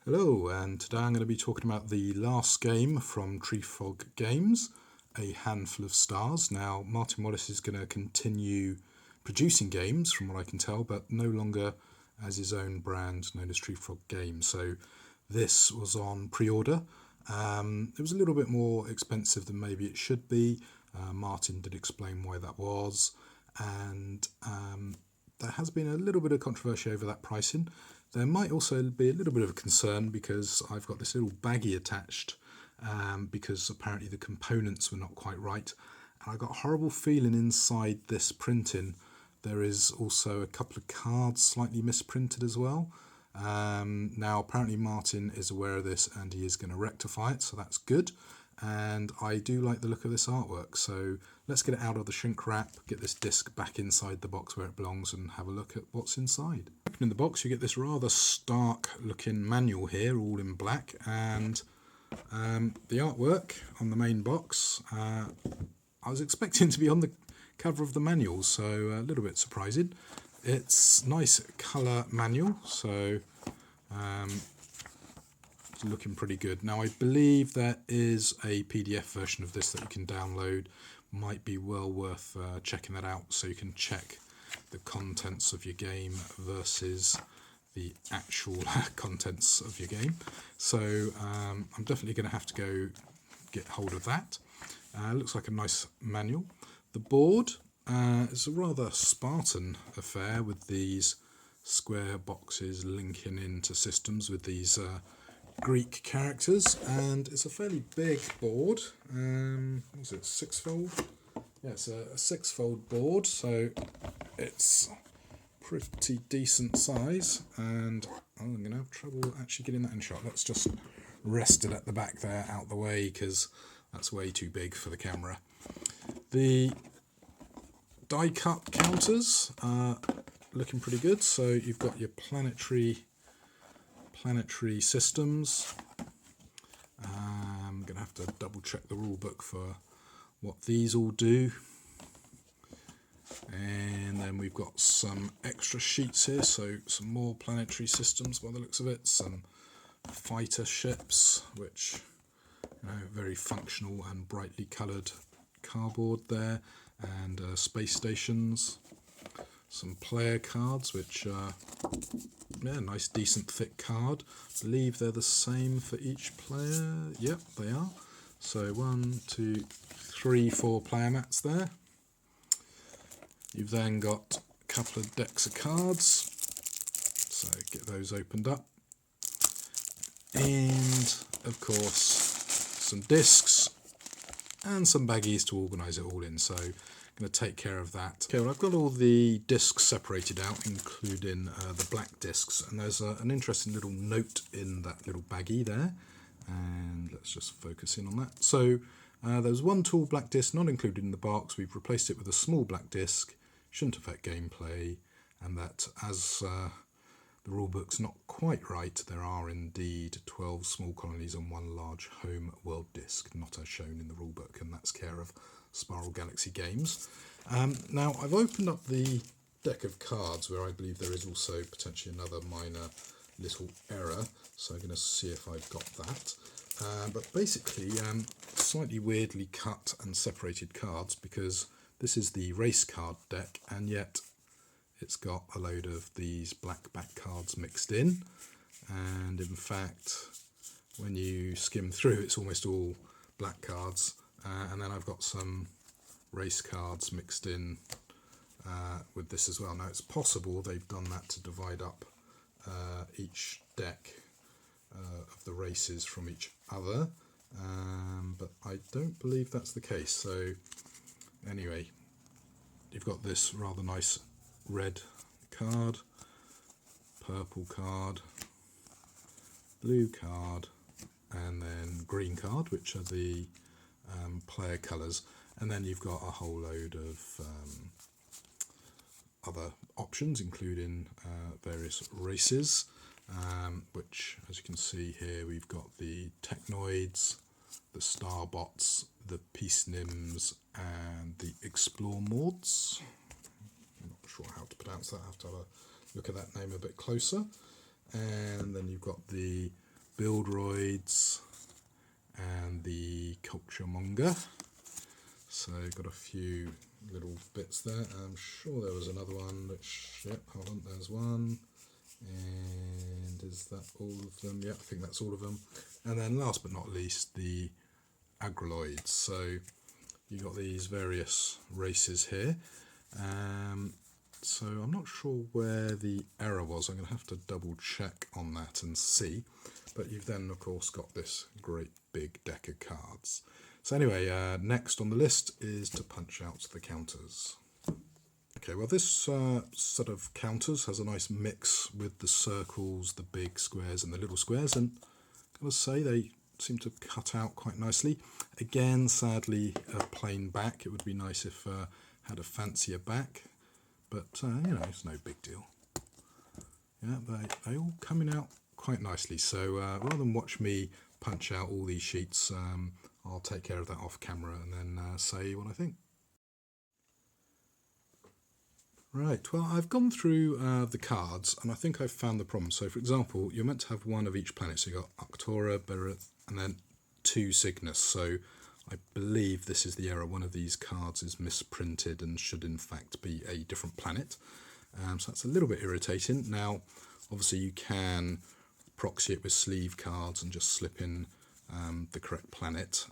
Hello, and today I'm going to be talking about the last game from Treefrog Games, A Handful of Stars. Now, Martin Wallace is going to continue producing games, from what I can tell, but no longer as his own brand known as Treefrog Games. So this was on pre-order. It was a little bit more expensive than maybe it should be. Martin did explain why that was, and there has been a little bit of controversy over that pricing. There might also be a little bit of a concern because I've got this little baggie attached because apparently the components were not quite right. And I got a horrible feeling inside this printing there is also a couple of cards slightly misprinted as well. Now apparently Martin is aware of this and he is going to rectify it, so that's good. And I do like the look of this artwork, so let's get it out of the shrink wrap, get this disc back inside the box where it belongs and have a look at what's inside. Opening the box you get this rather stark looking manual here, all in black, and the artwork on the main box, I was expecting to be on the cover of the manual, so a little bit surprising. It's nice colour manual, so it's looking pretty good. Now I believe there is a PDF version of this that you can download. Might be well worth checking that out so you can check the contents of your game versus the actual contents of your game. So I'm definitely going to have to go get hold of that. Looks like a nice manual. The board is a rather Spartan affair with these square boxes linking into systems with these Greek characters, and it's a fairly big board. What is it, six-fold? Yeah, it's a six-fold board, so it's pretty decent size, and I'm going to have trouble actually getting that in shot. Let's just rest it at the back there out the way because that's way too big for the camera. The die cut counters are looking pretty good, so you've got your planetary systems. I'm going to have to double check the rule book for what these all do. And then we've got some extra sheets here, so some more planetary systems by the looks of it, some fighter ships, which very functional and brightly coloured cardboard there, and space stations, some player cards, which nice decent thick card. I believe they're the same for each player. Yep, they are. So 1, 2, 3, 4 player mats there. You've then got a couple of decks of cards, so get those opened up, and of course some discs and some baggies to organise it all in, so I'm going to take care of that. Okay, well I've got all the discs separated out, including the black discs, and there's an interesting little note in that little baggie there, and let's just focus in on that. So there's one tall black disc not included in the box. We've replaced it with a small black disc. Shouldn't affect gameplay, and that as the rulebook's not quite right, there are indeed 12 small colonies and one large home world disc, not as shown in the rulebook, and that's care of Spiral Galaxy Games. Now I've opened up the deck of cards where I believe there is also potentially another minor little error, so I'm going to see if I've got that. But basically slightly weirdly cut and separated cards, because this is the race card deck, and yet it's got a load of these black back cards mixed in, and in fact when you skim through it's almost all black cards, and then I've got some race cards mixed in with this as well. Now it's possible they've done that to divide up each deck of the races from each other, but I don't believe that's the case. So anyway, you've got this rather nice red card, purple card, blue card, and then green card, which are the player colours, and then you've got a whole load of other options, including various races, which, as you can see here, we've got the Technoids, the Starbots, the Peace Nims, and the Explore Mords. I'm not sure how to pronounce that. I have to have a look at that name a bit closer. And then you've got the Buildroids and the Culture Monger. So got a few little bits there. I'm sure there was another one. Yep, hold on, there's one. And is that all of them? Yeah, I think that's all of them. And then last but not least, the Agroloids. So you got these various races here. So I'm not sure where the error was. I'm going to have to double check on that and see. But you've then, of course, got this great big deck of cards. So anyway, next on the list is to punch out the counters. Okay, well this set of counters has a nice mix with the circles, the big squares and the little squares, and I've got to say they seem to cut out quite nicely. Again, sadly, a plain back. It would be nice if had a fancier back, but you know, it's no big deal. Yeah, they all coming out quite nicely. So rather than watch me punch out all these sheets, I'll take care of that off camera and then say what I think. Right, well, I've gone through the cards and I think I've found the problem. So, for example, you're meant to have one of each planet. So you've got Arctura, Beryth, and then 2 Cygnus. So I believe this is the error. One of these cards is misprinted and should in fact be a different planet. So that's a little bit irritating. Now, obviously you can proxy it with sleeve cards and just slip in the correct planet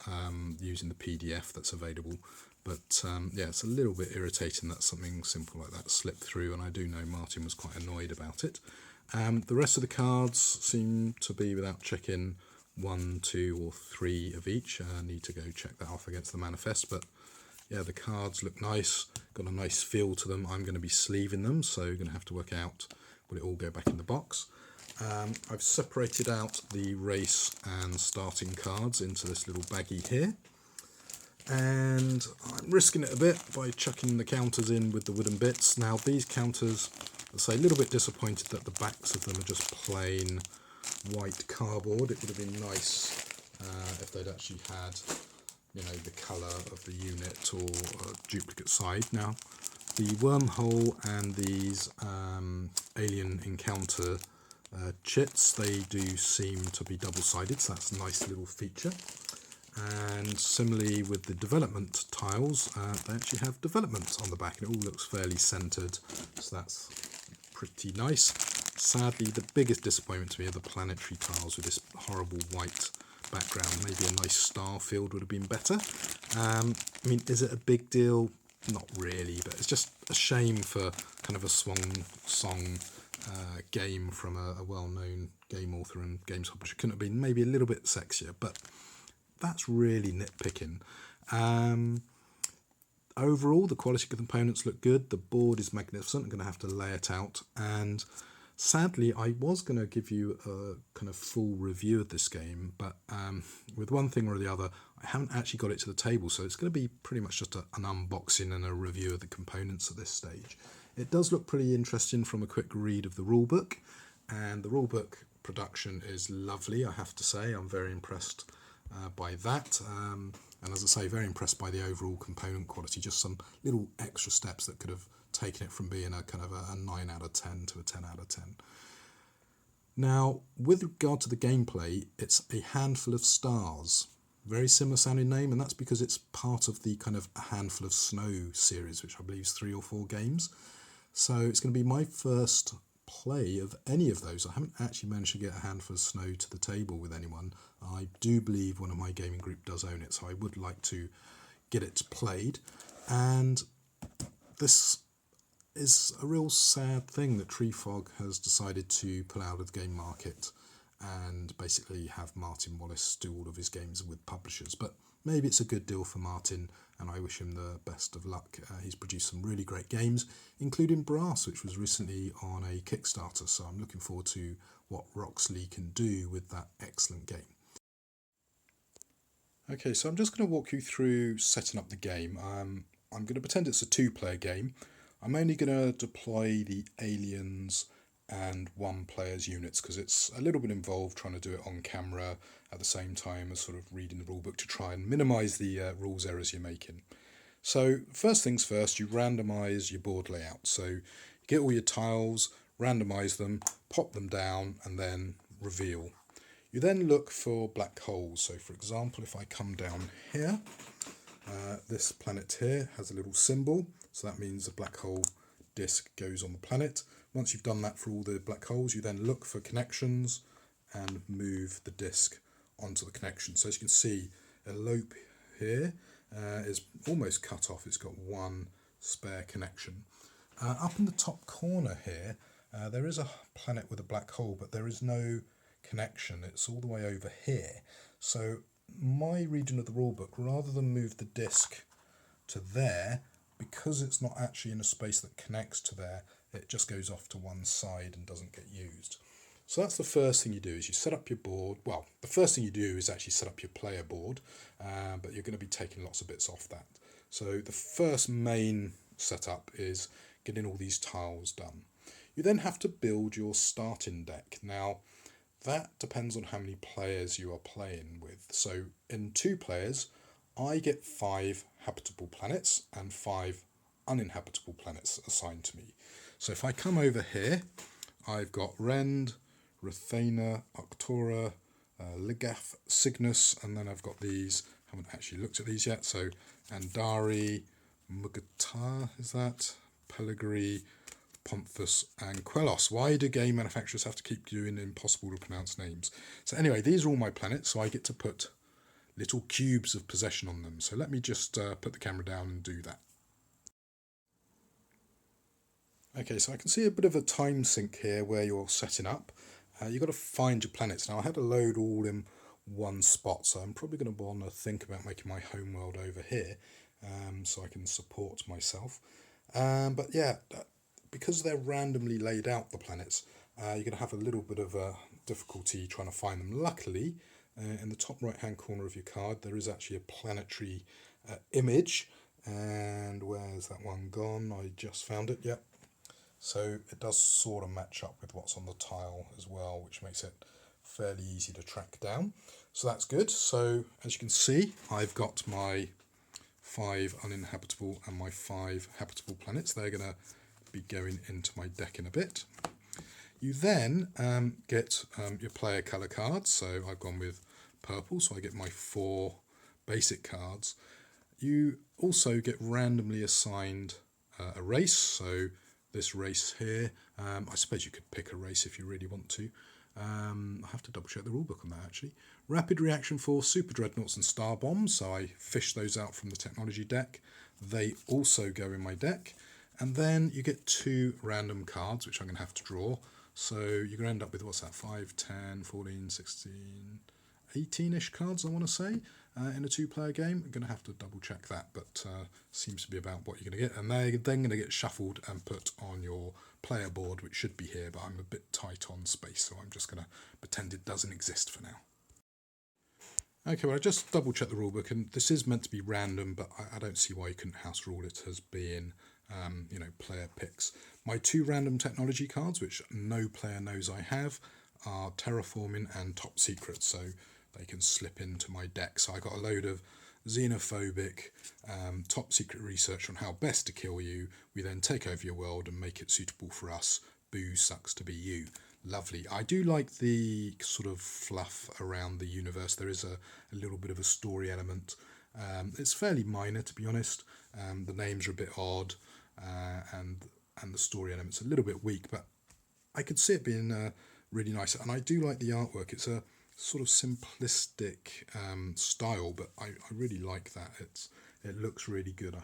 using the PDF that's available. But yeah, it's a little bit irritating that something simple like that slipped through, and I do know Martin was quite annoyed about it. The rest of the cards seem to be without checking 1, 2 or 3 of each. I need to go check that off against the manifest, but yeah, the cards look nice, got a nice feel to them. I'm going to be sleeving them, so you're going to have to work out will it all go back in the box. I've separated out the race and starting cards into this little baggie here. And I'm risking it a bit by chucking the counters in with the wooden bits. Now these counters, I'd say a little bit disappointed that the backs of them are just plain white cardboard. It would have been nice if they'd actually had, you know, the colour of the unit or a duplicate side. Now the wormhole and these alien encounter chits, they do seem to be double-sided, so that's a nice little feature. And similarly with the development tiles, they actually have development on the back and it all looks fairly centred, so that's pretty nice. Sadly, the biggest disappointment to me are the planetary tiles with this horrible white background. Maybe a nice star field would have been better. I mean, is it a big deal? Not really, but it's just a shame for kind of a song game from a well-known game author and games publisher. Couldn't have been maybe a little bit sexier, but that's really nitpicking. Overall, the quality of the components look good. The board is magnificent. I'm going to have to lay it out. And sadly, I was going to give you a kind of full review of this game, but with one thing or the other, I haven't actually got it to the table. So it's going to be pretty much just an unboxing and a review of the components at this stage. It does look pretty interesting from a quick read of the rulebook. And the rulebook production is lovely, I have to say. I'm very impressed by that, and as I say, very impressed by the overall component quality. Just some little extra steps that could have taken it from being a kind of a 9 out of 10 to a 10 out of 10. Now, with regard to the gameplay, it's a handful of stars. Very similar sounding name, and that's because it's part of the kind of A Handful of Snow series, which I believe is 3 or 4 games. So it's going to be my first play of any of those. I haven't actually managed to get A Handful of Snow to the table with anyone. I do believe one of my gaming group does own it, so I would like to get it played. And this is a real sad thing that Treefrog has decided to pull out of the game market and basically have Martin Wallace do all of his games with publishers. But maybe it's a good deal for Martin, and I wish him the best of luck. He's produced some really great games, including Brass, which was recently on a Kickstarter, so I'm looking forward to what Roxley can do with that excellent game. Okay, so I'm just going to walk you through setting up the game. I'm going to pretend it's a 2-player game. I'm only going to deploy the aliens and 1 player's units because it's a little bit involved trying to do it on camera at the same time as sort of reading the rulebook to try and minimise the rules errors you're making. So first things first, you randomise your board layout. So you get all your tiles, randomise them, pop them down and then reveal. You then look for black holes. So for example, if I come down here, this planet here has a little symbol, so that means a black hole disk goes on the planet. Once you've done that for all the black holes, you then look for connections and move the disk onto the connection. So as you can see, a loop here is almost cut off. It's got one spare connection. Up in the top corner here, there is a planet with a black hole, but there is no connection. It's all the way over here. So my region of the rulebook, rather than move the disk to there, because it's not actually in a space that connects to there, it just goes off to one side and doesn't get used. So that's the first thing you do, is you set up your board. Well, the first thing you do is actually set up your player board, but you're going to be taking lots of bits off that. So the first main setup is getting all these tiles done. You then have to build your starting deck. Now, that depends on how many players you are playing with. So in 2 players, I get 5 habitable planets and 5 uninhabitable planets assigned to me. So if I come over here, I've got Rend, Rathena, Arctura, Ligath, Cygnus, and then I've got these, haven't actually looked at these yet, so Andari, Mugatar, is that? Peligri, Ponthus and Quellos. Why do game manufacturers have to keep doing impossible to pronounce names? So anyway, these are all my planets, so I get to put little cubes of possession on them. So let me just put the camera down and do that. Okay, so I can see a bit of a time sink here where you're setting up. You've got to find your planets. Now I had a load all in one spot, so I'm probably going to want to think about making my homeworld over here so I can support myself. But yeah, because they're randomly laid out, the planets, you're going to have a little bit of a difficulty trying to find them. Luckily, in the top right hand corner of your card, there is actually a planetary image. And where's that one gone? I just found it, yep. So it does sort of match up with what's on the tile as well, which makes it fairly easy to track down. So that's good. So as you can see, I've got my 5 uninhabitable and my 5 habitable planets. They're going to be going into my deck in a bit. You then get your player colour cards. So I've gone with purple, so I get my 4 basic cards. You also get randomly assigned a race. So this race here, I suppose you could pick a race if you really want to. I have to double check the rulebook on that actually. Rapid reaction force, super dreadnoughts and star bombs, so I fish those out from the technology deck. They also go in my deck. And then you get 2 random cards, which I'm going to have to draw. So you're going to end up with, what's that, 5, 10, 14, 16, 18-ish cards, I want to say, in a 2-player game. I'm going to have to double check that, but seems to be about what you're going to get. And they're then going to get shuffled and put on your player board, which should be here, but I'm a bit tight on space, so I'm just going to pretend it doesn't exist for now. Okay, well, I just double checked the rulebook, and this is meant to be random, but I don't see why you couldn't house rule it as being, player picks. My 2 random technology cards, which no player knows I have, are Terraforming and Top Secret, so they can slip into my deck. So I got a load of xenophobic, top secret research on how best to kill you. We then take over your world and make it suitable for us. Boo, sucks to be you. Lovely. I do like the sort of fluff around the universe. There is a little bit of a story element. It's fairly minor, to be honest. The names are a bit odd, and the story element's a little bit weak, but I could see it being really nice. And I do like the artwork. It's a sort of simplistic style, but I really like that. It looks really good.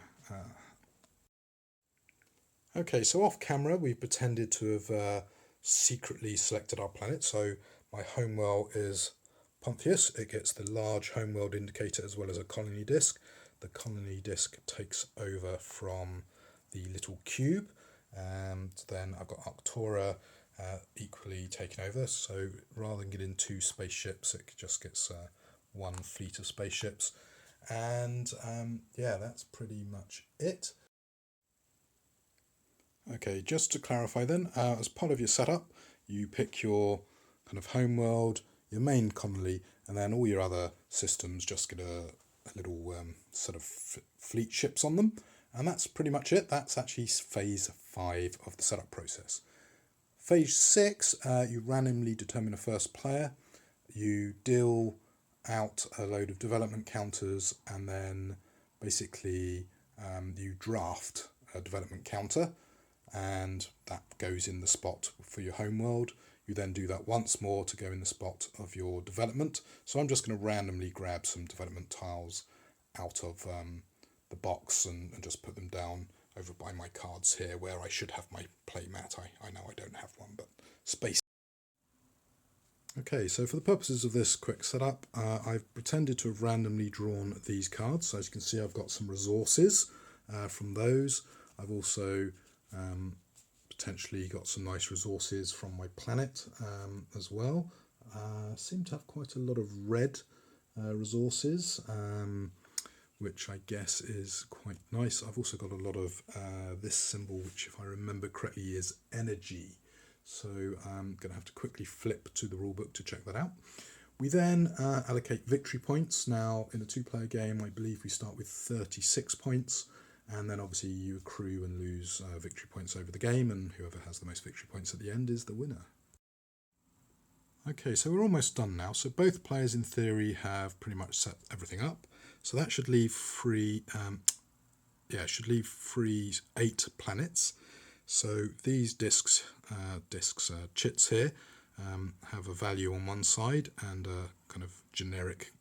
Okay, so off camera we've pretended to have secretly selected our planet. So my homeworld is Ponthus. It gets the large homeworld indicator as well as a colony disk. The colony disk takes over from the little cube, and then I've got Arctura equally taken over. So rather than getting 2 spaceships, it just gets 1 fleet of spaceships. And yeah, that's pretty much it. Okay, just to clarify then, as part of your setup, you pick your kind of homeworld, your main colony, and then all your other systems just get a little set of fleet ships on them. And that's pretty much it. That's actually phase 5 of the setup process. Phase 6, you randomly determine a first player. you deal out a load of development counters, and then basically you draft a development counter, and that goes in the spot for your home world. You then do that once more to go in the spot of your development. So I'm just going to randomly grab some development tiles out of the box and just put them down over by my cards here, where I should have my play mat. I know I don't have one, but space. Okay, so for the purposes of this quick setup, I've pretended to have randomly drawn these cards. So as you can see, I've got some resources from those. I've also potentially got some nice resources from my planet as well. Seem to have quite a lot of red resources, which I guess is quite nice. I've also got a lot of this symbol, which if I remember correctly is energy. So I'm going to have to quickly flip to the rulebook to check that out. We then allocate victory points. Now in a two-player game, I believe we start with 36 points, and then obviously you accrue and lose victory points over the game, and whoever has the most victory points at the end is the winner. Okay, so we're almost done now. So both players in theory have pretty much set everything up. So that should leave free, free 8 planets. So these chits here, have a value on one side and a kind of generic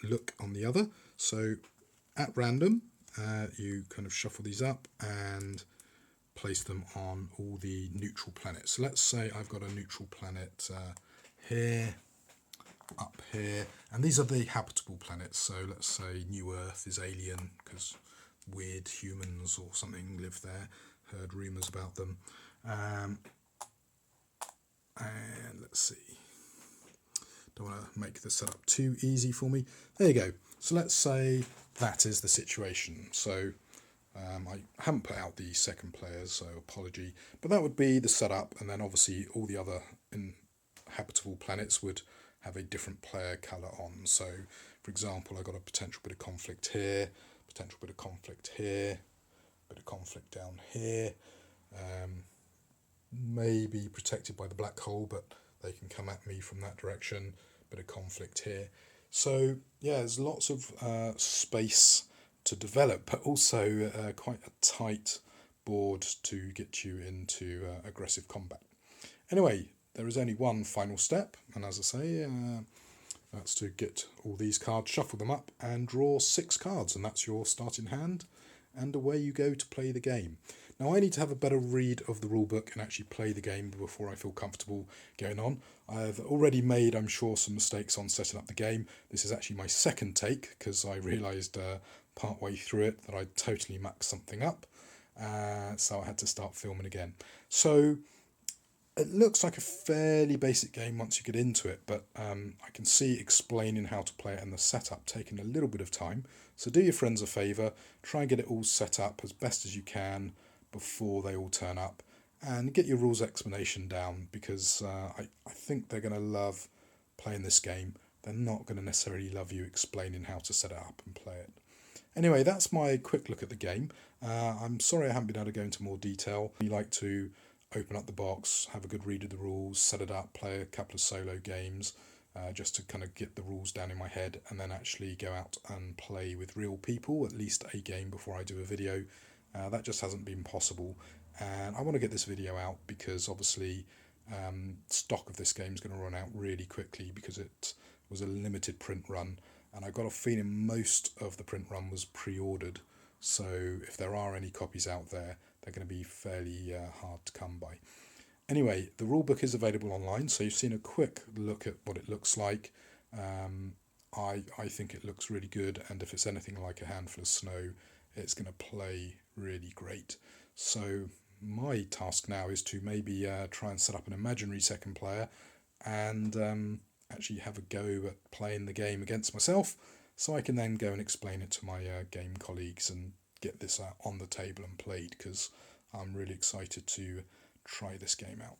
look on the other. So at random, you kind of shuffle these up and place them on all the neutral planets. So let's say I've got a neutral planet here, up here, and these are the habitable planets. So let's say New Earth is alien because weird humans or something live there. Heard rumours about them. And let's see. Don't want to make the setup too easy for me. There you go. So let's say that is the situation. So I haven't put out the second players, so apology. But that would be the setup, and then obviously all the other habitable planets would have a different player colour on. So, for example, I've got a potential bit of conflict here, potential bit of conflict here, bit of conflict down here. Maybe protected by the black hole, but they can come at me from that direction. Bit of conflict here. So yeah, there's lots of space to develop, but also quite a tight board to get you into aggressive combat. Anyway, there is only one final step, and as I say, that's to get all these cards, shuffle them up, and draw 6 cards, and that's your starting hand, and away you go to play the game. Now I need to have a better read of the rulebook and actually play the game before I feel comfortable going on. I've already made, I'm sure, some mistakes on setting up the game. This is actually my second take because I realised part way through it that I'd totally mucked something up. So I had to start filming again. So it looks like a fairly basic game once you get into it, but I can see explaining how to play it and the setup taking a little bit of time. So do your friends a favour, try and get it all set up as best as you can before they all turn up, and get your rules explanation down, because I think they're going to love playing this game. They're not going to necessarily love you explaining how to set it up and play it. Anyway, that's my quick look at the game. I'm sorry I haven't been able to go into more detail. I like to open up the box, have a good read of the rules, set it up, play a couple of solo games, just to kind of get the rules down in my head, and then actually go out and play with real people, at least a game before I do a video. That just hasn't been possible, and I want to get this video out because obviously stock of this game is going to run out really quickly because it was a limited print run, and I got a feeling most of the print run was pre-ordered, so if there are any copies out there, they're going to be fairly hard to come by. Anyway, the rulebook is available online, so you've seen a quick look at what it looks like. I think it looks really good, and if it's anything like A Handful of Snow, it's going to play really great. So my task now is to maybe try and set up an imaginary second player and actually have a go at playing the game against myself, so I can then go and explain it to my game colleagues and get this on the table and played, because I'm really excited to try this game out.